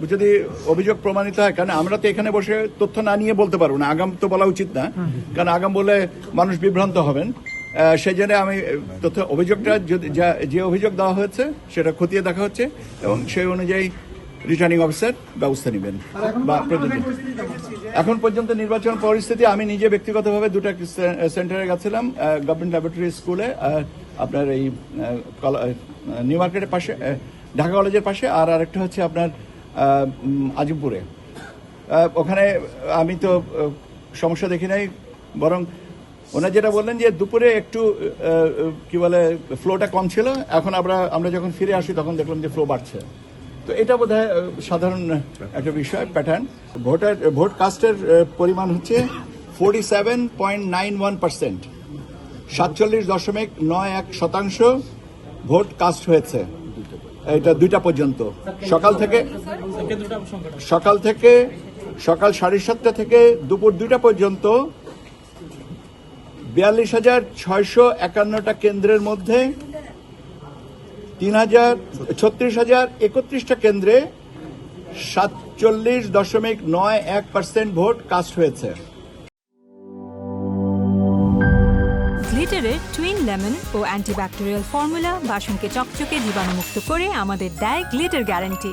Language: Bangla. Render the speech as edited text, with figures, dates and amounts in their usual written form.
যদি অভিযোগ প্রমাণিত হয়, কারণ আমরা তো এখানে বসে তথ্য না নিয়ে বলতে পারবো না, আগাম তো বলা উচিত না, কারণ আগাম বলে মানুষ বিভ্রান্ত হবেন। সেই জন্য আমি তথ্য অভিযোগটা যে অভিযোগ দেওয়া হয়েছে সেটা খতিয়ে দেখা হচ্ছে এবং সেই অনুযায়ী রিটার্নিং অফিসার ব্যবস্থা নেবেন। বা এখন পর্যন্ত নির্বাচন পরিস্থিতি, আমি নিজে ব্যক্তিগতভাবে দুটা সেন্টারে গেছিলাম, গভর্নমেন্ট ল্যাবরেটরি স্কুলে, আপনার এই নিউ মার্কেটের পাশে, ঢাকা কলেজের পাশে, আর আরেকটা হচ্ছে আপনার আজিমপুরে। ওখানে আমি তো সমস্যা দেখি নাই, বরং ওনারা যেটা বললেন যে দুপুরে একটু কি বলে ফ্লোটা কম ছিল, এখন আমরা যখন ফিরে আসি তখন দেখলাম যে ফ্লো বাড়ছে। তো এটা বোধহয় সাধারণ একটা বিষয়, প্যাটার্ন। ভোট কাস্টের পরিমাণ হচ্ছে 47.91%, 47.91% ভোট কাস্ট হয়েছে। এটা 2টা পর্যন্ত, সকাল 7:30 থেকে দুপুর 2টা পর্যন্ত 42,651টা কেন্দ্রের মধ্যে 36,031টা কেন্দ্রে 47.91% ভোট কাস্ট হয়েছে। গ্লিটারের টুইন লেমন ও অ্যান্টিব্যাকটেরিয়াল ফর্মুলা বাসনকে চকচকে জীবাণুমুক্ত করে আমাদের দেয় গ্লিটার গ্যারান্টি।